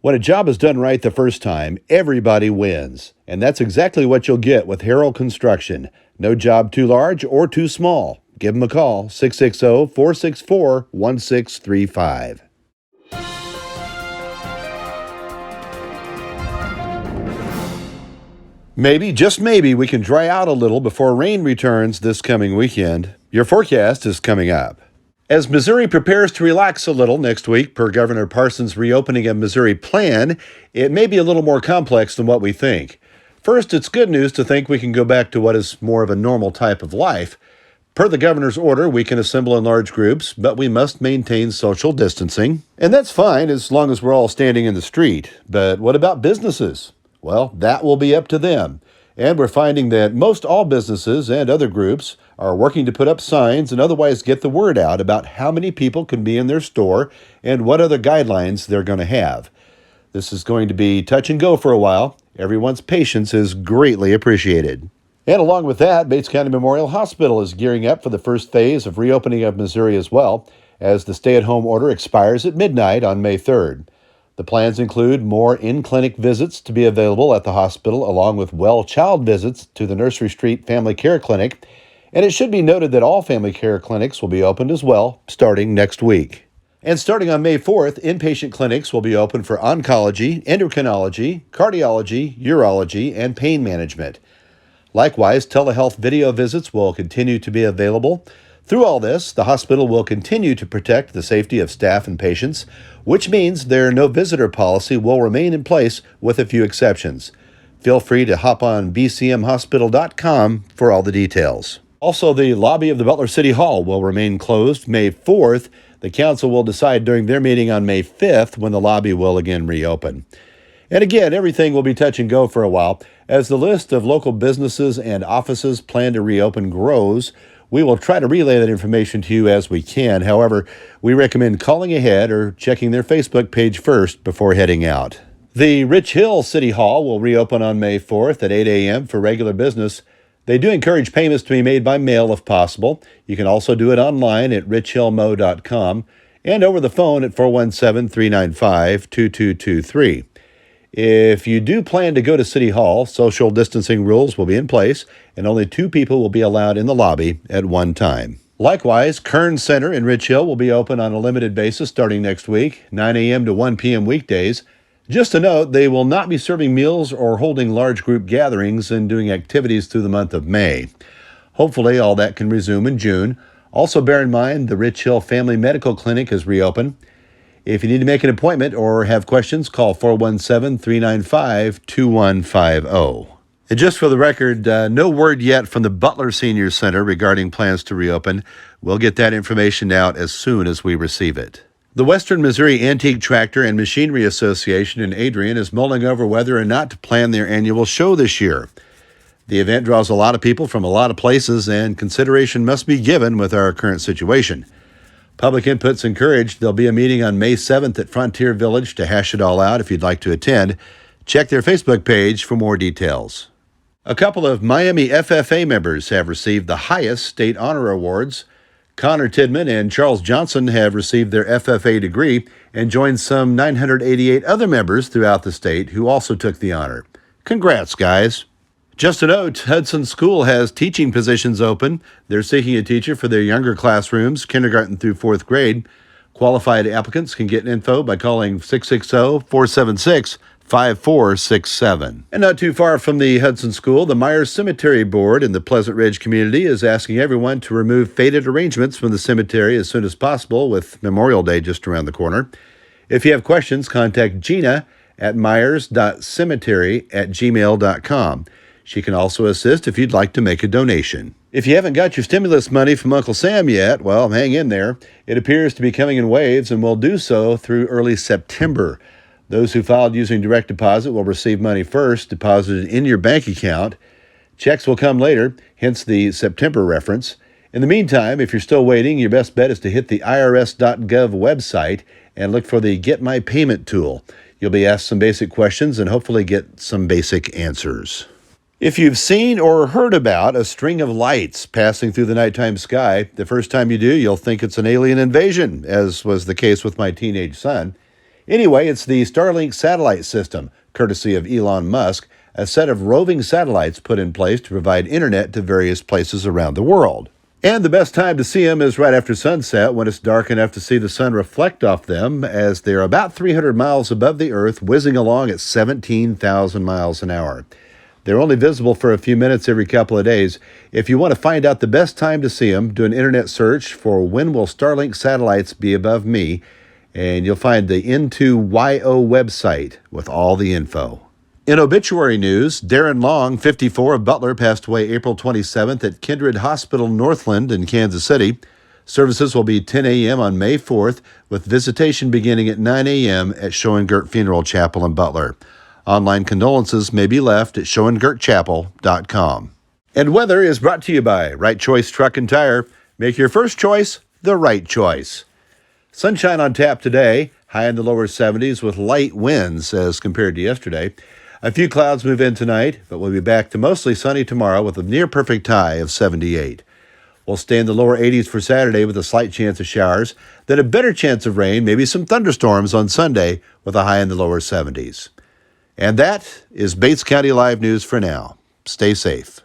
When a job is done right the first time, everybody wins. And that's exactly what you'll get with Harrell Construction. No job too large or too small. Give them a call, 660-464-1635. Maybe, just maybe, we can dry out a little before rain returns this coming weekend. Your forecast is coming up. As Missouri prepares to relax a little next week per Governor Parson's reopening of Missouri plan, it may be a little more complex than what we think. First, it's good news to think we can go back to what is more of a normal type of life. Per the governor's order, we can assemble in large groups, but we must maintain social distancing. And that's fine as long as we're all standing in the street. But what about businesses? Well, that will be up to them. And we're finding that most all businesses and other groups are working to put up signs and otherwise get the word out about how many people can be in their store and what other guidelines they're going to have. This is going to be touch and go for a while. Everyone's patience is greatly appreciated. And along with that, Bates County Memorial Hospital is gearing up for the first phase of reopening of Missouri as well, as the stay-at-home order expires at midnight on May 3rd. The plans include more in-clinic visits to be available at the hospital, along with well-child visits to the Nursery Street Family Care Clinic. And it should be noted that all family care clinics will be opened as well, starting next week. And starting on May 4th, inpatient clinics will be open for oncology, endocrinology, cardiology, urology, and pain management. Likewise, telehealth video visits will continue to be available. Through all this, the hospital will continue to protect the safety of staff and patients, which means their no visitor policy will remain in place with a few exceptions. Feel free to hop on bcmhospital.com for all the details. Also, the lobby of the Butler City Hall will remain closed May 4th. The council will decide during their meeting on May 5th when the lobby will again reopen. And again, everything will be touch and go for a while. As the list of local businesses and offices planned to reopen grows, we will try to relay that information to you as we can. However, we recommend calling ahead or checking their Facebook page first before heading out. The Rich Hill City Hall will reopen on May 4th at 8 a.m. for regular business. They do encourage payments to be made by mail if possible. You can also do it online at richhillmo.com and over the phone at 417-395-2223. If you do plan to go to City Hall, social distancing rules will be in place, and only 2 people will be allowed in the lobby at one time. Likewise, Kern Center in Rich Hill will be open on a limited basis starting next week, 9 a.m. to 1 p.m. weekdays. Just a note, they will not be serving meals or holding large group gatherings and doing activities through the month of May. Hopefully, all that can resume in June. Also, bear in mind, the Rich Hill Family Medical Clinic is reopened. If you need to make an appointment or have questions, call 417-395-2150. And just for the record, no word yet from the Butler Senior Center regarding plans to reopen. We'll get that information out as soon as we receive it. The Western Missouri Antique Tractor and Machinery Association in Adrian is mulling over whether or not to plan their annual show this year. The event draws a lot of people from a lot of places, and consideration must be given with our current situation. Public input's encouraged. There'll be a meeting on May 7th at Frontier Village to hash it all out if you'd like to attend. Check their Facebook page for more details. A couple of Miami FFA members have received the highest state honor awards. Connor Tidman and Charles Johnson have received their FFA degree and joined some 988 other members throughout the state who also took the honor. Congrats, guys. Just a note, Hudson School has teaching positions open. They're seeking a teacher for their younger classrooms, kindergarten through 4th grade. Qualified applicants can get info by calling 660-476-5467. And not too far from the Hudson School, the Myers Cemetery Board in the Pleasant Ridge community is asking everyone to remove faded arrangements from the cemetery as soon as possible, with Memorial Day just around the corner. If you have questions, contact Gina at myers.cemetery@gmail.com. She can also assist if you'd like to make a donation. If you haven't got your stimulus money from Uncle Sam yet, well, hang in there. It appears to be coming in waves and will do so through early September. Those who filed using direct deposit will receive money first, deposited in your bank account. Checks will come later, hence the September reference. In the meantime, if you're still waiting, your best bet is to hit the irs.gov website and look for the Get My Payment tool. You'll be asked some basic questions and hopefully get some basic answers. If you've seen or heard about a string of lights passing through the nighttime sky, the first time you do, you'll think it's an alien invasion, as was the case with my teenage son. Anyway, it's the Starling Satellite system, courtesy of Elon Musk, a set of roving satellites put in place to provide internet to various places around the world. And the best time to see them is right after sunset, when it's dark enough to see the sun reflect off them, as they're about 300 miles above the Earth, whizzing along at 17,000 miles an hour. They're only visible for a few minutes every couple of days. If you want to find out the best time to see them, do an internet search for "When will Starlink satellites be above me?" and you'll find the N2YO website with all the info. In obituary news, Darren Long, 54, of Butler, passed away April 27th at Kindred Hospital Northland in Kansas City. Services will be 10 a.m. on May 4th, with visitation beginning at 9 a.m. at Schoengert Funeral Chapel in Butler. Online condolences may be left at schoengertchapel.com. And weather is brought to you by Right Choice Truck and Tire. Make your first choice the right choice. Sunshine on tap today, high in the lower 70s with light winds as compared to yesterday. A few clouds move in tonight, but we'll be back to mostly sunny tomorrow with a near-perfect high of 78. We'll stay in the lower 80s for Saturday with a slight chance of showers, then a better chance of rain, maybe some thunderstorms on Sunday with a high in the lower 70s. And that is Bates County Live News for now. Stay safe.